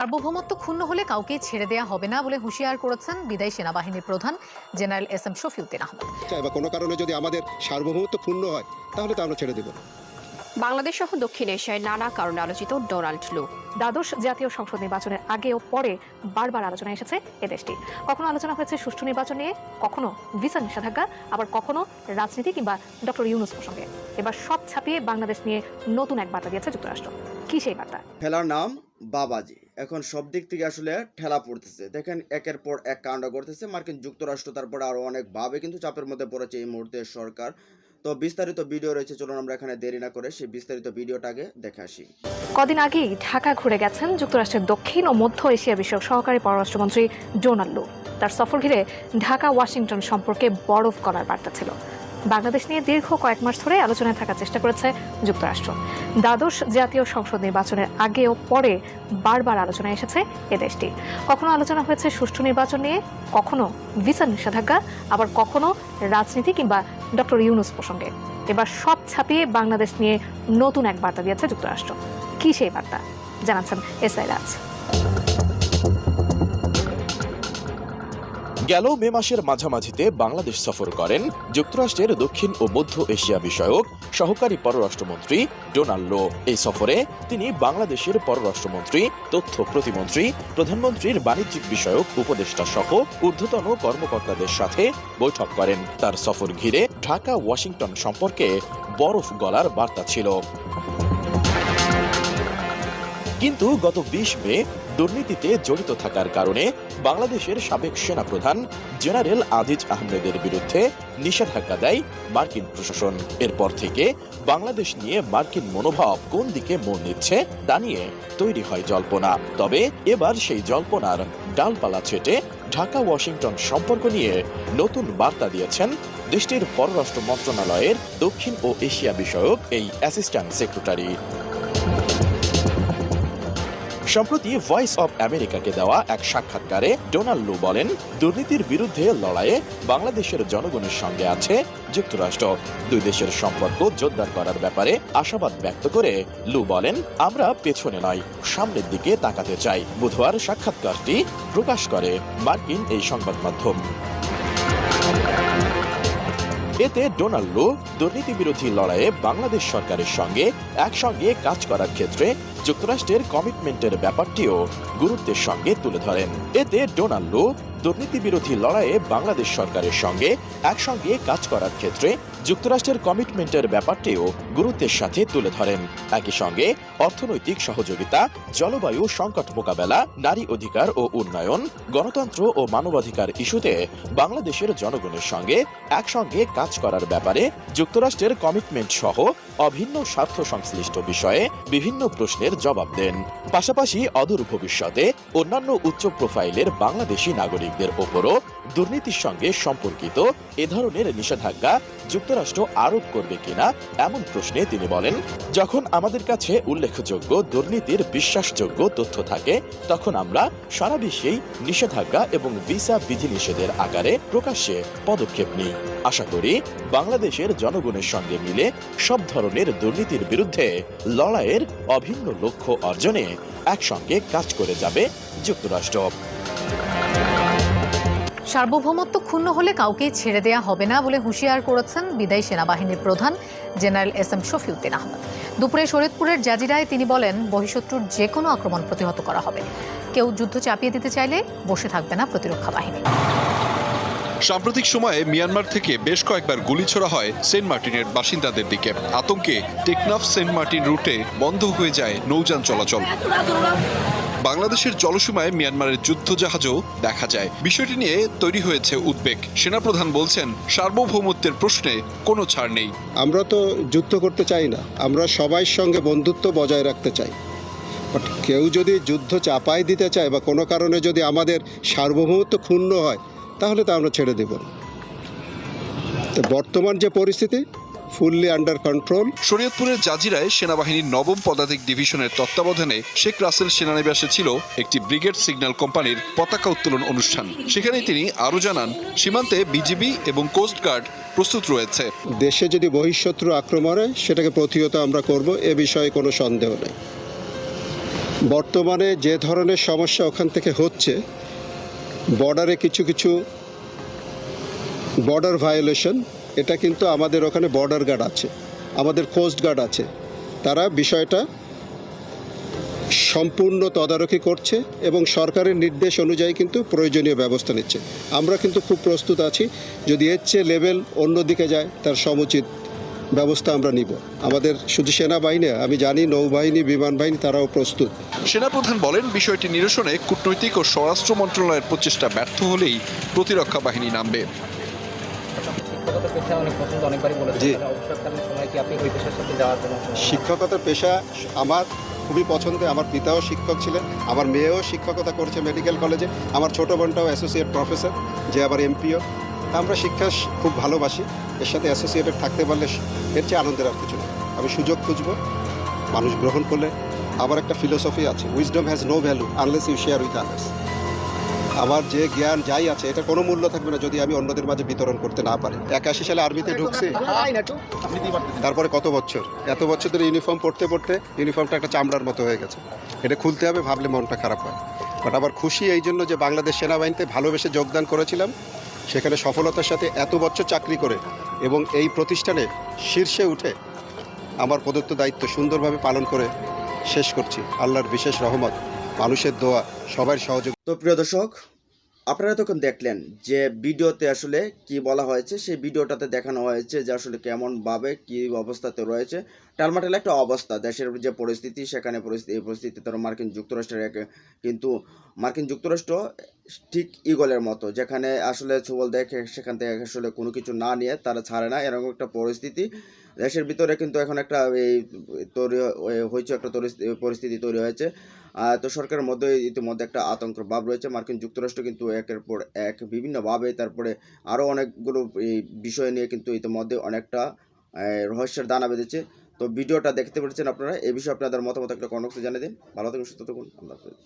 সার্বভৌমত্ব ক্ষুণ্ণ হলে কাউকে ছেড়ে দেয়া হবে না বলে হুঁশিয়ার করেছেন বিদায়ী সেনাবাহিনীর প্রধান জেনারেল এস.এম. শফিউদ্দিন আহমেদ। বা কোনো কারণে যদি আমাদের সার্বভৌমত্ব ক্ষুণ্ণ হয় তাহলে তো আমরা ছেড়ে দেব। বাংলাদেশ সহ দক্ষিণ এশিয়ায় নানা কারণে আলোচিত ডোনাল্ড লু। দ্বাদশ জাতীয় সংসদ নির্বাচনের আগে ও পরে বারবার আলোচনায় এসেছে এ দেশটি। কখনো আলোচনা হয়েছে সুষ্ঠু নির্বাচন নিয়ে, কখনো ভিসা নিষেধাজ্ঞা, আবার কখনো রাজনীতি কিংবা ডক্টর ইউনূস প্রসঙ্গে। এবার সব ছাপিয়ে বাংলাদেশ নিয়ে নতুন এক বার্তা দিয়েছে যুক্তরাষ্ট্র। কি সেই বার্তা? খেলার নাম বাবাজি। এখন সব দিক থেকে আসলে ঠেলা পড়তেছে। দেখেন একের পর এক কাণ্ড করতেছে মার্কিন যুক্তরাষ্ট্র, তারপরে আরো অনেক ভাবে কিন্তু চাপের মধ্যে পড়েছে এই মুহূর্তে সরকার। তো বিস্তারিত ভিডিও রয়েছে, চলুন আমরা এখানে দেরি না করে সেই বিস্তারিত ভিডিওটাকে দেখে আসি। কদিন আগেই ঢাকা ঘুরে গেছেন যুক্তরাষ্ট্রের দক্ষিণ ও মধ্য এশিয়া বিষয়ক সহকারী পররাষ্ট্রমন্ত্রী ডোনাল্ড লু। তার সফর ঘিরে ঢাকা ওয়াশিংটন সম্পর্কে বরফ গলার বার্তা ছিল। বাংলাদেশ নিয়ে দীর্ঘ কয়েক মাস ধরে আলোচনায় থাকার চেষ্টা করেছে যুক্তরাষ্ট্র। দ্বাদশ জাতীয় সংসদ নির্বাচনের আগে ও পরে বারবার আলোচনায় এসেছে এ দেশটি। কখনো আলোচনা হয়েছে সুষ্ঠু নির্বাচন নিয়ে, কখনো ভিসা নিষেধাজ্ঞা, আবার কখনো রাজনীতি কিংবা ডক্টর ইউনূস প্রসঙ্গে। এবার সব ছাপিয়ে বাংলাদেশ নিয়ে নতুন এক বার্তা দিয়েছে যুক্তরাষ্ট্র। কি সেই বার্তা জানাচ্ছেন এসআই রাজ। গেল মে মাসের মাঝামাঝিতে বাংলাদেশ সফর করেন যুক্তরাষ্ট্রের দক্ষিণ ও মধ্য এশিয়া বিষয়ক সহকারী পররাষ্ট্রমন্ত্রী ডোনাল্ড লু। এই সফরে তিনি বাংলাদেশের পররাষ্ট্রমন্ত্রী, তথ্য প্রতিমন্ত্রী, প্রধানমন্ত্রীর বাণিজ্যিক বিষয়ক উপদেষ্টা সহ ঊর্ধ্বতন কর্মকর্তাদের সাথে বৈঠক করেন। তার সফর ঘিরে ঢাকা ওয়াশিংটন সম্পর্কে বরফ গলার বার্তা ছিল। কিন্তু গত 20 মে দুর্নীতিতে জড়িত থাকার কারণে বাংলাদেশের সাবেক সেনাপ্রধান জেনারেল আজিজ আহমেদের বিরুদ্ধে নিষেধাজ্ঞা দেয় মার্কিন প্রশাসন। এরপর থেকে বাংলাদেশ নিয়ে মার্কিন মনোভাব কোন দিকে মোড় নিচ্ছে তা নিয়ে তৈরি হয় জল্পনা। তবে এবার সেই জল্পনার ডালপালা ছেটে ঢাকা ওয়াশিংটন সম্পর্ক নিয়ে নতুন বার্তা দিয়েছেন দেশটির পররাষ্ট্র মন্ত্রণালয়ের দক্ষিণ ও এশিয়া বিষয়ক এই অ্যাসিস্ট্যান্ট সেক্রেটারি। সম্প্রতি ভয়েস অব আমেরিকাকে দেওয়া এক সাক্ষাৎকারে ডোনাল্ড লু বলেন, দুর্নীতির বিরুদ্ধে লড়াইয়ে বাংলাদেশের জনগণের সঙ্গে আছে যুক্তরাষ্ট্র। দুই দেশের সম্পর্ক জোরদার করার ব্যাপারে আশাবাদ ব্যক্ত করে লু বলেন, আমরা পেছনে নয়, সামনের দিকে তাকাতে চাই। বুধবার সাক্ষাৎকারটি প্রকাশ করে মার্কিন এই সংবাদ মাধ্যম। এতে ডোনাল্ড লু দুর্নীতি বিরোধী লড়াইয়ে বাংলাদেশ সরকারের সঙ্গে একসঙ্গে কাজ করার ক্ষেত্রে যুক্তরাষ্ট্রের কমিটমেন্টের ব্যাপারটিও গুরুত্বের সঙ্গে তুলে ধরেন। এতে ডোনাল্ড লু দুর্নীতি বিরোধী লড়াইয়ে বাংলাদেশ সরকারের সঙ্গে একসঙ্গে কাজ করার ক্ষেত্রে যুক্তরাষ্ট্রের কমিটমেন্টের ব্যাপারটিও গুরুত্বের সাথে তুলে ধরেন। একই সঙ্গে অর্থনৈতিক সহযোগিতা, জলবায়ু সংকট মোকাবেলা, নারী অধিকার ও উন্নয়ন, গণতন্ত্র ও মানবাধিকার ইস্যুতে বাংলাদেশের জনগণের সঙ্গে একসঙ্গে কাজ করার ব্যাপারে যুক্তরাষ্ট্রের কমিটমেন্ট সহ অভিন্ন স্বার্থ সংশ্লিষ্ট বিষয়ে বিভিন্ন প্রশ্নের জবাব দেন। পাশাপাশি অদূর ভবিষ্যতে অন্যান্য উচ্চ প্রোফাইলের বাংলাদেশি নাগরিকদের ওপরও দুর্নীতির সঙ্গে সম্পর্কিত এ ধরনের নিষেধাজ্ঞা যুক্তরাষ্ট্র আরোপ করবে কিনা এমন প্রশ্নে তিনি বলেন, যখন আমাদের কাছে উল্লেখযোগ্য দুর্নীতির বিশ্বাসযোগ্য তথ্য থাকে তখন আমরা সারা বিশ্বেই নিষেধাজ্ঞা এবং ভিসা বিধিনিষেধের আকারে প্রকাশ্যে পদক্ষেপ নিই। আশা করি বাংলাদেশের জনগণের সঙ্গে মিলে সব ধরনের দুর্নীতির বিরুদ্ধে লড়াইয়ের অভিন্ন লক্ষ্য অর্জনে একসঙ্গে কাজ করে যাবে যুক্তরাষ্ট্র। সার্বভৌমত্ব ক্ষুণ্ণ হলে কাউকে ছেড়ে দেয়া হবে না বলে হুঁশিয়ার করেছেন বিদায়ী সেনাবাহিনীর প্রধান জেনারেল এস.এম. শফিউদ্দিন আহমেদ। দুপুরে শরীয়তপুরের জাজিরায় তিনি বলেন, বহিঃশত্রুর যে কোনো আক্রমণ প্রতিহত করা হবে। কেউ যুদ্ধ চাপিয়ে দিতে চাইলে বসে থাকবে না প্রতিরক্ষা বাহিনী। সাম্প্রতিক সময়ে মিয়ানমার থেকে বেশ কয়েকবার গুলি ছোড়া হয় সেন্ট মার্টিনের বাসিন্দাদের দিকে। আতঙ্কে টেকনাফ সেন্ট মার্টিন রুটে বন্ধ হয়ে যায় নৌযান চলাচল। বাংলাদেশের জলসীমায় মিয়ানমারের যুদ্ধজাহাজও দেখা যায়। বিষয়টি নিয়ে তৈরি হয়েছে উদ্বেগ। সেনাপ্রধান বলছেন, সার্বভৌমত্বের প্রশ্নে কোনো ছাড় নেই। আমরা তো যুদ্ধ করতে চাই না, আমরা সবাই সঙ্গে বন্ধুত্ব বজায় রাখতে চাই। বাট কেউ যদি যুদ্ধ চাপাই দিতে চায় বা কোনো কারণে যদি আমাদের সার্বভৌমত্ব ক্ষুণ্ণ হয় তাহলে তো আমরা ছেড়ে দেব। তো বর্তমান যে পরিস্থিতি ফুললি আন্ডার কন্ট্রোল। শরীয়তপুরের জাজিরায় সেনাবাহিনীর 9ম পদাতিক ডিভিশনের তত্ত্বাবধানে শেখ রাসেল সেনানিবাসে ছিল একটি ব্রিগেড সিগন্যাল কোম্পানির পতাকা উত্তোলন অনুষ্ঠান। সেখানে তিনি আরও জানান, সীমান্তে বিজিবি এবং কোস্টগার্ড প্রস্তুত রয়েছে। দেশে যদি বহিঃশত্রু আক্রমণ হয় সেটাকে প্রতিহত আমরা করব, এ বিষয়ে কোনো সন্দেহ নেই। বর্তমানে যে ধরনের সমস্যা ওখান থেকে হচ্ছে, বর্ডারে কিছু কিছু বর্ডার ভায়োলেশন, এটা কিন্তু আমাদের ওখানে বর্ডার গার্ড আছে, আমাদের কোস্ট গার্ড আছে, তারা বিষয়টা সম্পূর্ণ তদারকি করছে এবং সরকারের নির্দেশ অনুযায়ী কিন্তু প্রয়োজনীয় ব্যবস্থা নিচ্ছে। আমরা কিন্তু খুব প্রস্তুত আছি, যদি এর চেয়ে লেভেল অন্যদিকে যায় তার সমুচিত ব্যবস্থা আমরা নিব। আমাদের শুধু সেনাবাহিনী, আমি জানি নৌবাহিনী, বিমান বাহিনী, তারাও প্রস্তুত। সেনাপ্রধান বলেন, বিষয়টি নিরসনে কূটনৈতিক ও স্বরাষ্ট্র মন্ত্রণালয়ের প্রচেষ্টা ব্যর্থ হলেই প্রতিরক্ষা বাহিনী নামবে। শিক্ষকতার পেশা অনেক পছন্দ, অনেকবারই বলেছেন। জি। অবসরকালীন সময় কি আপনি ওই পেশার সাথে যাওয়ার জন্য? শিক্ষকতার পেশা আমার খুবই পছন্দের। আমার পিতাও শিক্ষক ছিলেন, আমার মেয়েও শিক্ষকতা করছে মেডিকেল কলেজে, আমার ছোটো বোনটাও অ্যাসোসিয়েট প্রফেসর, যে আবার এমপিও। আমরা শিক্ষা খুব ভালোবাসি, এর সাথে অ্যাসোসিয়েটেড থাকতে পারলে এর চেয়ে আনন্দের আর কিছু নেই। আমি সুযোগ খুঁজব, মানুষ গ্রহণ করলে। আমার একটা ফিলোসফি আছে, wisdom has no value unless you share with others. আমার যে জ্ঞান যাই আছে, এটা কোনো মূল্য থাকবে না যদি আমি অন্যদের মাঝে বিতরণ করতে না পারি। 81 সালে আর্মিতে ঢুকছি, তারপরে কত বছর, এত বছর ধরে ইউনিফর্ম পরতে পরতে ইউনিফর্মটা একটা চামড়ার মতো হয়ে গেছে। এটা খুলতে হবে, ভাবলে মনটা খারাপ হয়। বাট আবার খুশি এই জন্য যে বাংলাদেশ সেনাবাহিনীতে ভালোবেসে যোগদান করেছিলাম, সেখানে সফলতার সাথে এত বছর চাকরি করে এবং এই প্রতিষ্ঠানে শীর্ষে উঠে আমার প্রদত্ত দায়িত্ব সুন্দরভাবে পালন করে শেষ করছি। আল্লাহর বিশেষ রহমত, মানুষের দোয়া, সবার সহযোগ। তো প্রিয় দর্শক, আপনারা তখন দেখলেন যে ভিডিওতে আসলে কি বলা হয়েছে। সেই ভিডিওটাতে দেখানো হয়েছে যে আসলে কেমনভাবে কি অবস্থাতে রয়েছে। টালমাটাল একটা অবস্থা, দেশের যে পরিস্থিতি, সেখানে এই পরিস্থিতিতে মার্কিন যুক্তরাষ্ট্রের কিন্তু মার্কিন যুক্তরাষ্ট্র ঠিক ইগলের মতো, যেখানে আসলে ছবল দেখে সেখান থেকে আসলে কোনো কিছু না নিয়ে তারা ছাড়ে না, এরকম একটা পরিস্থিতি দেশের ভিতরে কিন্তু এখন একটা এই তৈরি হয়েছে, একটা পরিস্থিতি তৈরি হয়েছে। তো সরকারের মধ্যে ইতিমধ্যে একটা আতঙ্কের ভাব রয়েছে। মার্কিন যুক্তরাষ্ট্র কিন্তু একের পর এক বিভিন্নভাবে, তারপরে আরও অনেকগুলো এই বিষয় নিয়ে কিন্তু ইতিমধ্যে অনেকটা রহস্যের দানা বেঁধেছে। তো ভিডিওটা দেখতে পেরেছেন আপনারা, এই বিষয়ে আপনাদের মতামত একটা কমেন্ট বক্সে জানিয়ে দিন। ভালো থাকুন, সুস্থ থাকুন, আল্লাহ হাফেজ।